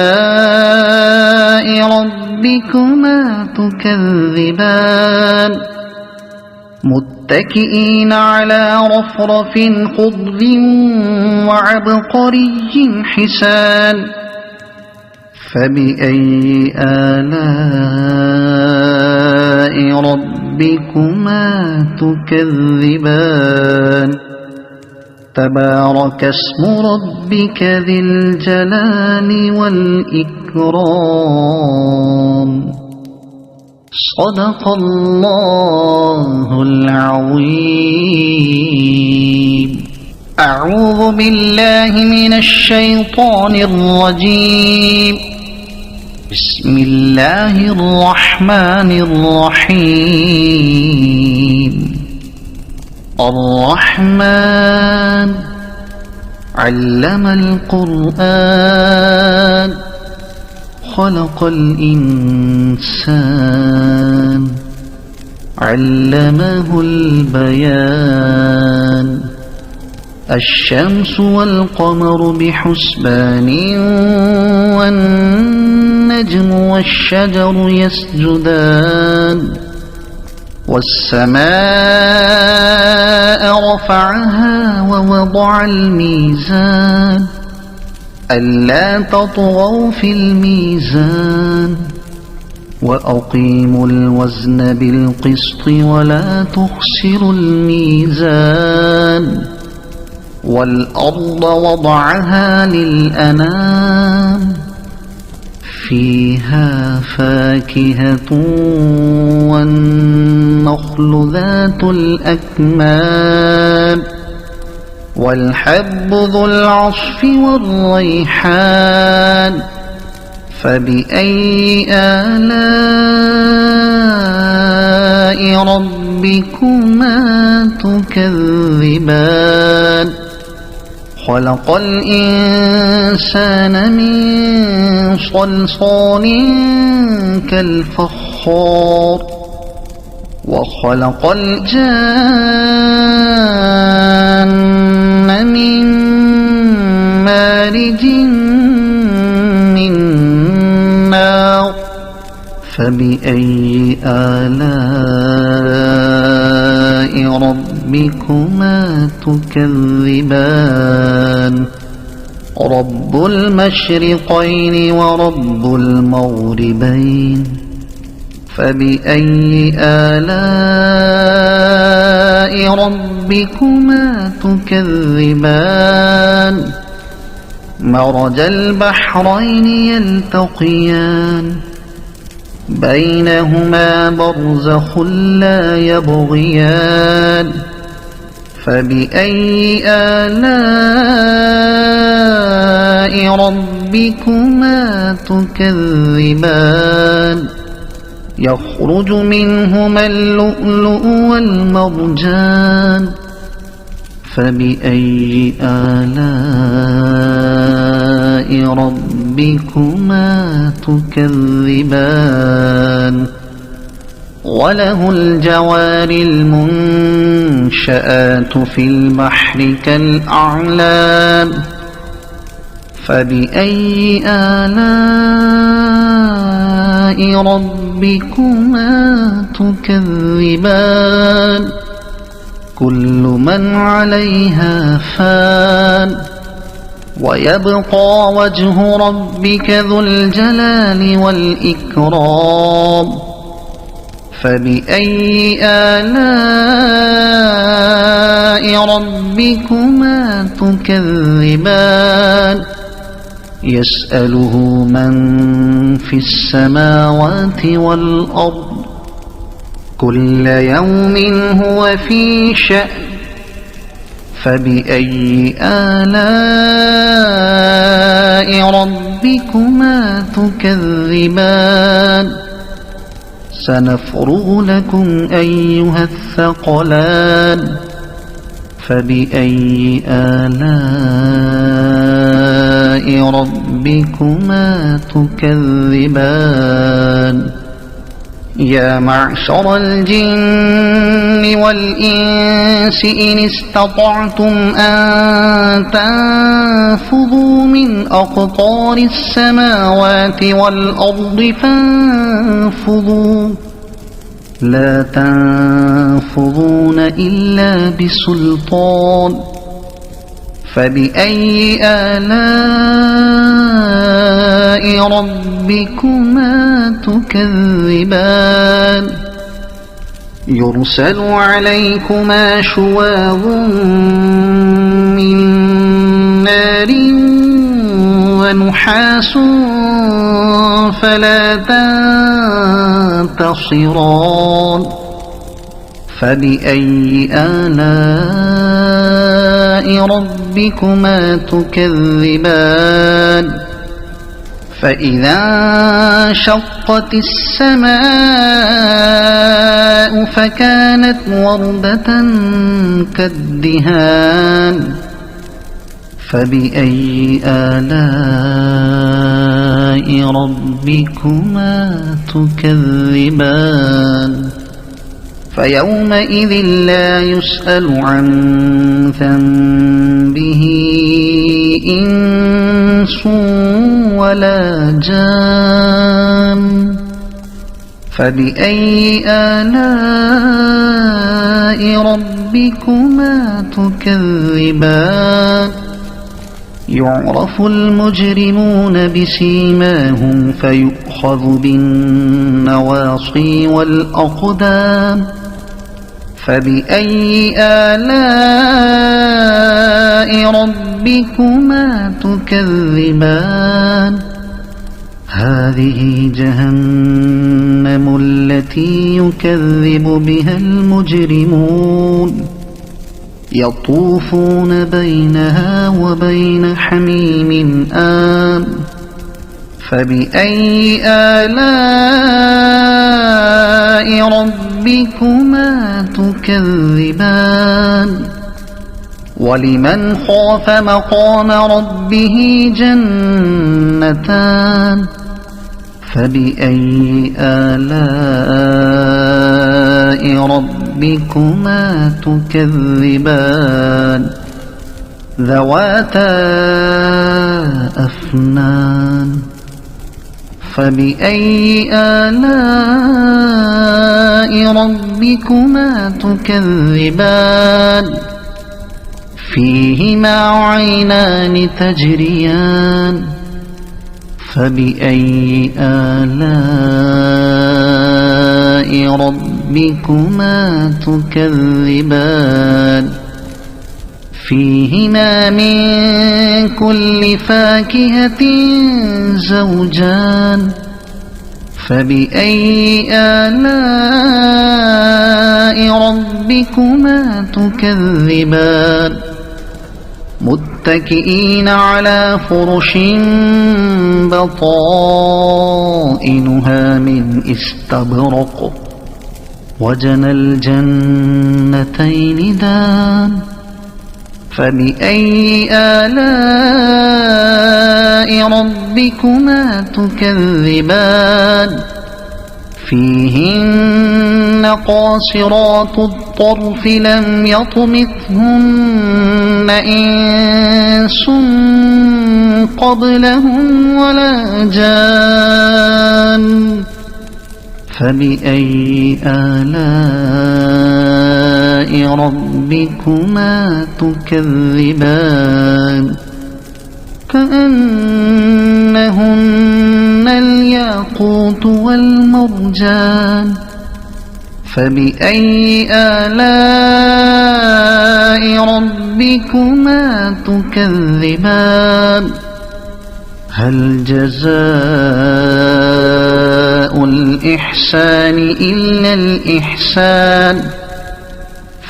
ربكما تكذبان متكئين على رفرف خضر وعبقري حسان فبأي آلاء ربكما تكذبان تبارك اسم ربك ذي الجلال والإكرام صدق الله العظيم أعوذ بالله من الشيطان الرجيم بسم الله الرحمن الرحيم الرحمن علم القرآن خلق الإنسان علمه البيان الشمس والقمر بحسبان والنجم والشجر يسجدان والسماء رفعها ووضع الميزان ألا تطغوا في الميزان وأقيموا الوزن بالقسط ولا تخسروا الميزان والأرض وضعها للأنام فيها فاكهة والنخل ذات الأكمام والحب ذو العصف والريحان فبأي آلاء ربكما تكذبان خلق الإنسان من صلصال كالفخار وخلق الجان من مارج من نار فبأي آلاء ربكما تكذبان رب المشرقين ورب المغربين فبأي آلاء ربكما تكذبان مرج البحرين يلتقيان بينهما برزخ لا يبغيان فبأي آلاء ربكما تكذبان يخرج منهما اللؤلؤ والمرجان فبأي آلاء ربكما تكذبان وله الجوار المنشآت في البحر كالأعلام فبأي آلاء ربكما تكذبان كل من عليها فان ويبقى وجه ربك ذو الجلال والإكرام فبأي آلاء ربكما تكذبان يسأله من في السماوات والأرض كل يوم هو في شأن فبأي آلاء ربكما تكذبان سنفرغ لكم أيها الثقلان فبأي آلاء ربكما تكذبان يا معشر الجن والإنس إن استطعتم أن تنفذوا من أقطار السماوات والأرض فانفذوا لا تنفذون إلا بسلطان فبأي آلاء ربكما تكذبان يرسل عليكما شواظ من نار ونحاس فلا تنتصران فبأي آلاء ربكما تكذبان فإذا انشقت السماء فكانت وردة كالدهان فبأي آلاء ربكما تكذبان فيومئذ لا يسأل عن ذنبه إنس ولا جان فبأي آلاء ربكما تكذبان يعرف المجرمون بسيماهم فيؤخذ بالنواصي والأقدام فبأي آلاء ربكما تكذبان هذه جهنم التي يكذب بها المجرمون يطوفون بينها وبين حميم آن فبأي آلاء ربكما تكذبان ولمن خاف مقام ربه جنتان فبأي آلاء ربكما تكذبان ذواتا أفنان فبأي آلاء ربكما تكذبان فيهما عينان تجريان فبأي آلاء ربكما تكذبان فيهما من كل فاكهة زوجان فبأي آلاء ربكما تكذبان متكئين على فرش بطائنها من استبرق وجنى الجنتين دان فبأي آلاء ربكما تكذبان فيهن قاصرات الطرف لم يطمثهن إنس قبلهم ولا جان فبأي آلاء ربكما تكذبان كأنهن الياقوت والمرجان فبأي آلاء ربكما تكذبان هل جزاء الإحسان إلا الإحسان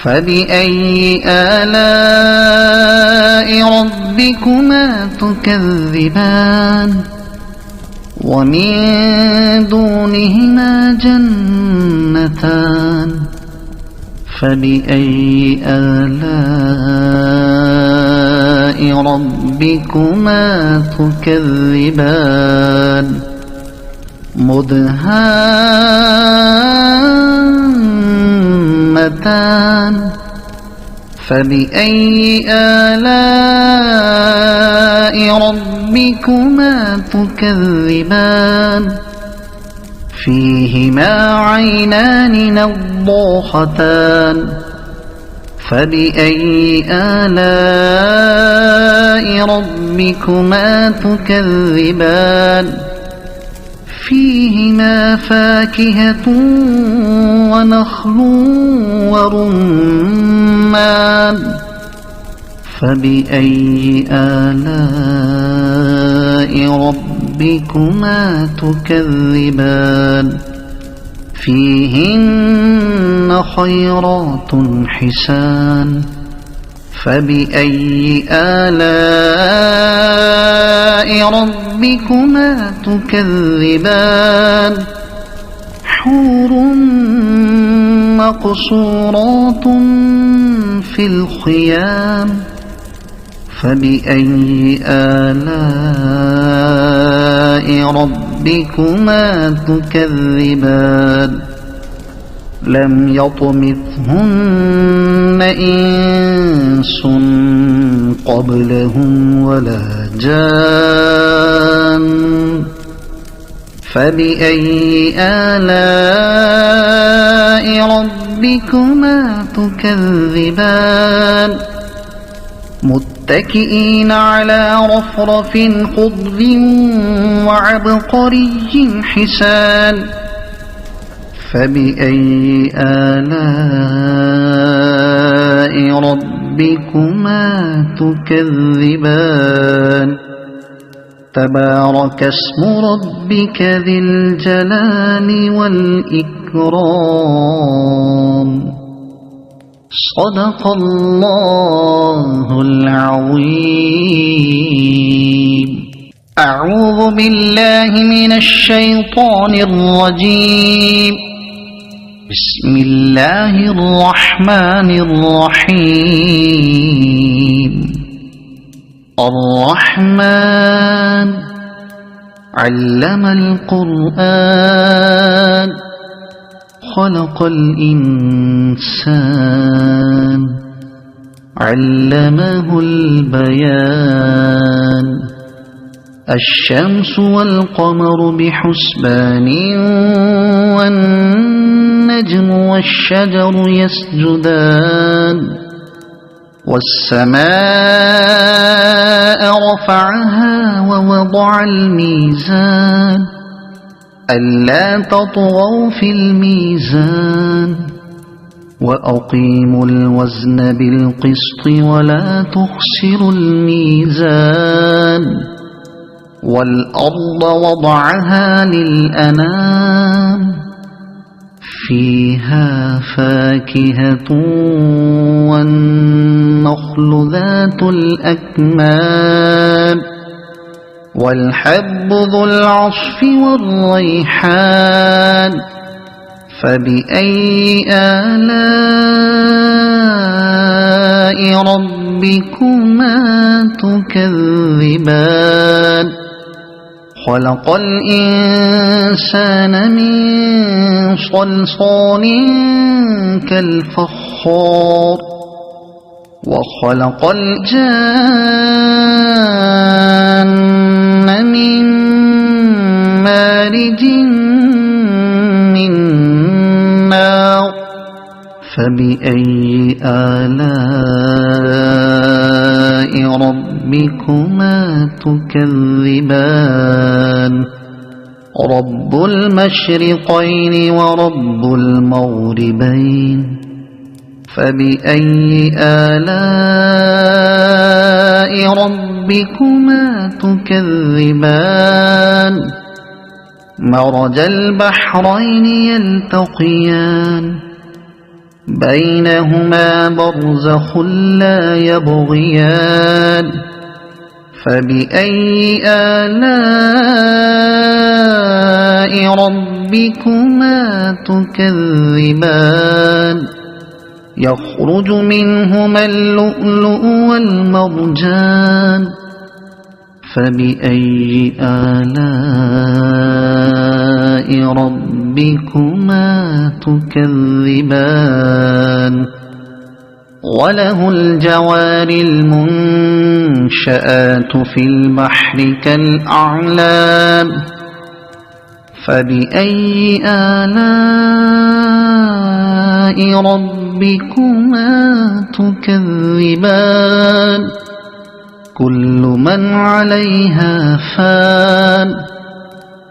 فبأي آلاء ربكما تكذبان ومن دونهما جنتان فبأي آلاء ربكما تكذبان مدهامتان فبأي آلاء ربكما تكذبان فيهما عينان نضاختان فبأي آلاء ربكما تكذبان فيهما فاكهة ونخل ورمان فبأي آلاء ربكما تكذبان فيهن خيرات حسان فبأي آلاء ربكما تكذبان حور مقصورات في الخيام فبأي آلاء ربكما تكذبان لم يطمثهن إنس قبلهم ولا جان فبأي آلاء ربكما تكذبان متكئين على رفرف خضر وعبقري حسان فبأي آلاء ربكما تكذبان تبارك اسم ربك ذي الجلال والإكرام صدق الله العظيم أعوذ بالله من الشيطان الرجيم بسم الله الرحمن الرحيم الرحمن علم القرآن خلق الإنسان علمه البيان الشمس والقمر بحسبان والنجم والشجر يسجدان والسماء رفعها ووضع الميزان ألا تطغوا في الميزان وأقيموا الوزن بالقسط ولا تخسروا الميزان والأرض وضعها للأنام فيها فاكهة والنخل ذات الأكمام والحب ذو العصف والريحان فبأي آلاء ربكما تكذبان خلق الإنسان من صلصال كالفخار وخلق الجان فبأي آلاء ربكما تكذبان رب المشرقين ورب المغربين فبأي آلاء ربكما تكذبان مرج البحرين يلتقيان بينهما برزخ لا يبغيان فبأي آلاء ربكما تكذبان يخرج منهما اللؤلؤ والمرجان فبأي آلاء ربكما تكذبان وله الجوار المنشآت في البحر كالأعلام فبأي آلاء ربكما تكذبان كل من عليها فان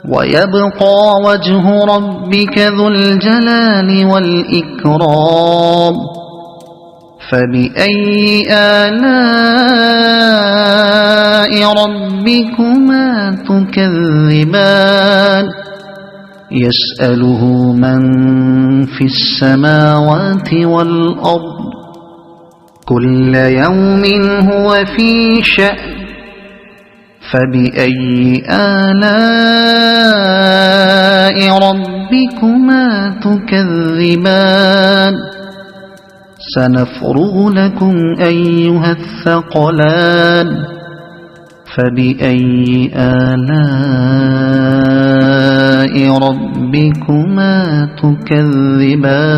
ويبقى وجه ربك ذو الجلال والإكرام فبأي آلاء ربكما تكذبان يسأله من في السماوات والأرض كل يوم هو في شأن فبأي آلاء ربكما تكذبان سنفرغ لكم أيها الثقلان فبأي آلاء ربكما تكذبان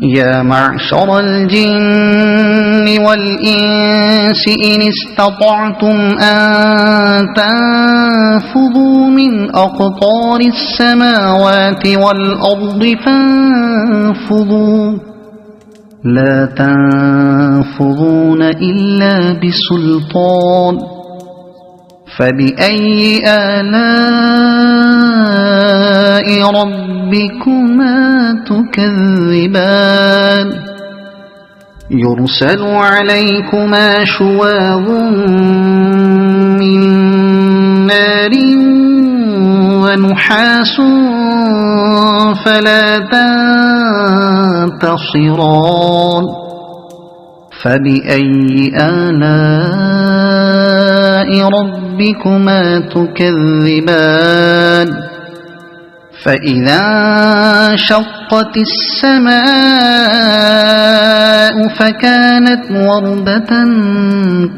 يا معشر الجن والإنس إن استطعتم أن تنفذوا من أقطار السماوات والأرض فانفذوا لا تنفذون إلا بسلطان فبأي آلاء ربكما تكذبان يرسل عليكما شواظ من نار ونحاس فلا تنتصران فبأي آلاء ربكما تكذبان فإذا انشقت السماء فكانت وردة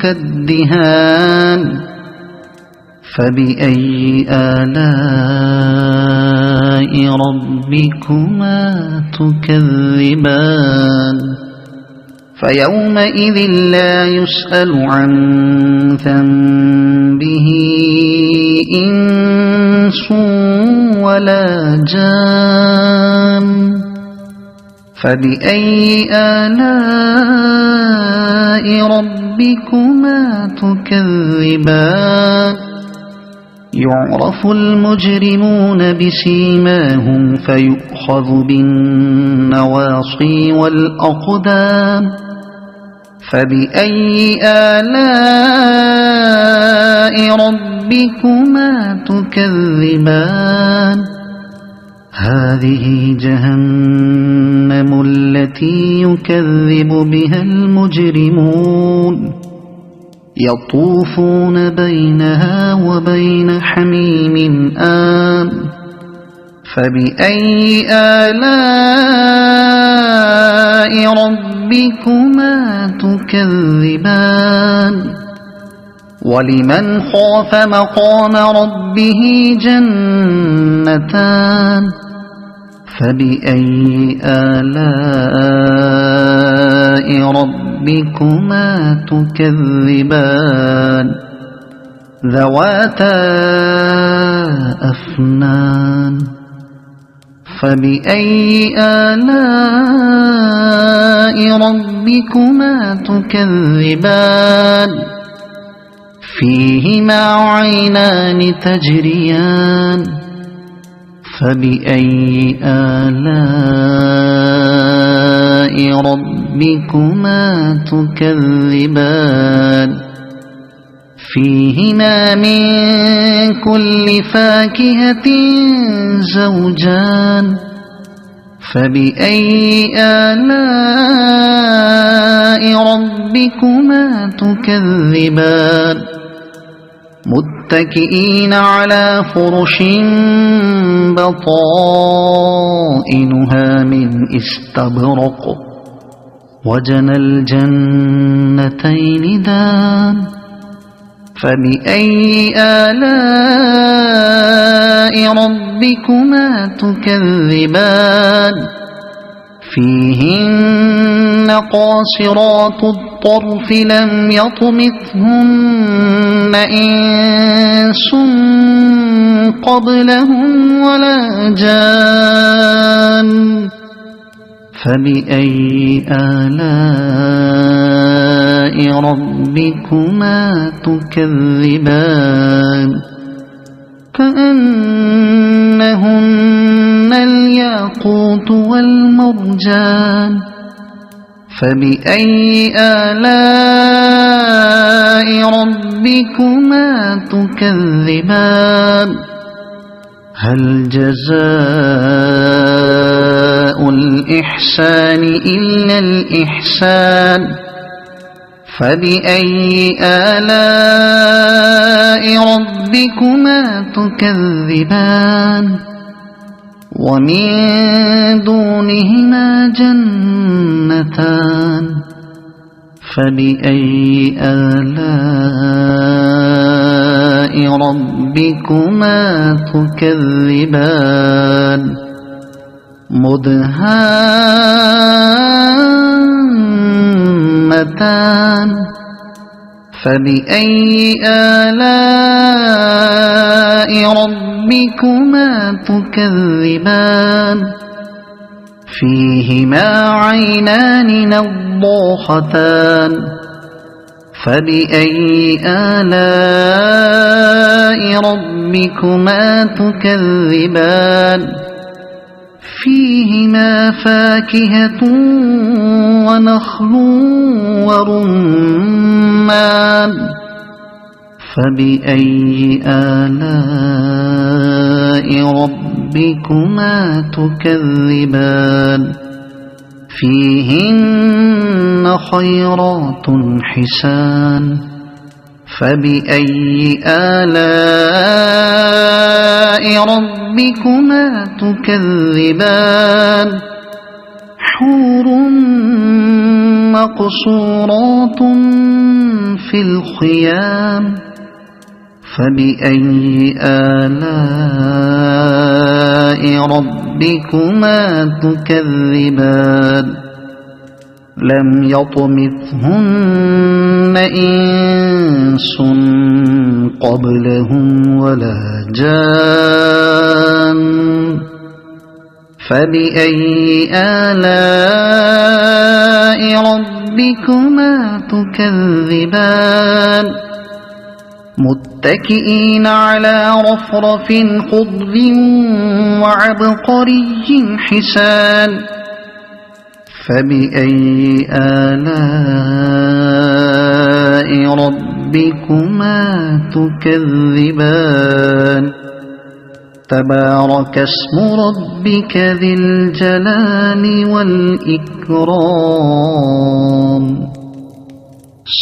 كالدهان فبأي آلاء ربكما تكذبان فيومئذ لا يسأل عن ذنبه إنس ولا جان فبأي آلاء ربكما تكذبان يعرف المجرمون بسيماهم فيؤخذ بالنواصي والأقدام فبأي آلاء ربكما تكذبان هذه جهنم التي يكذب بها المجرمون يطوفون بينها وبين حميم آن فبأي آلاء ربكما تكذبان ولمن خاف مقام ربه جنتان فبأي آلاء ربكما تكذبان ذواتا أفنان فبأي آلاء ربكما تكذبان فيهما عينان تجريان فبأي آلاء ربكما تكذبان فيهما من كل فاكهة زوجان فبأي آلاء ربكما تكذبان متكئين على فرش بطائنها من استبرق وجنى الجنتين دان فبأي آلاء ربكما تكذبان فيهن قاصرات الطرف لم يطمثهن إنس قبلهم ولا جان فبأي آلاء ربكما تكذبان كأنهن الياقوت والمرجان فبأي آلاء ربكما تكذبان هل جزاء الإحسان إلا الإحسان فبأي آلاء ربكما تكذبان ومن دونهما جنتان فبأي آلاء ربكما تكذبان مدهامتان فبأي آلاء ربكما تكذبان فيهما عينان نضاختان فبأي آلاء ربكما تكذبان فيهما فاكهة ونخل ورمان فبأي آلاء ربكما تكذبان فيهن خيرات حسان فبأي آلاء ربكما تكذبان حور مقصورات في الخيام فبأي آلاء ربكما تكذبان لم يطمثهن إنس قبلهم ولا جان فبأي آلاء ربكما تكذبان متكئين على رفرف خضر وعبقري حسان فبأي آلاء ربكما تكذبان تبارك اسم ربك ذي الجلال والإكرام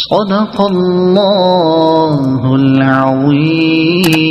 صدق الله العظيم.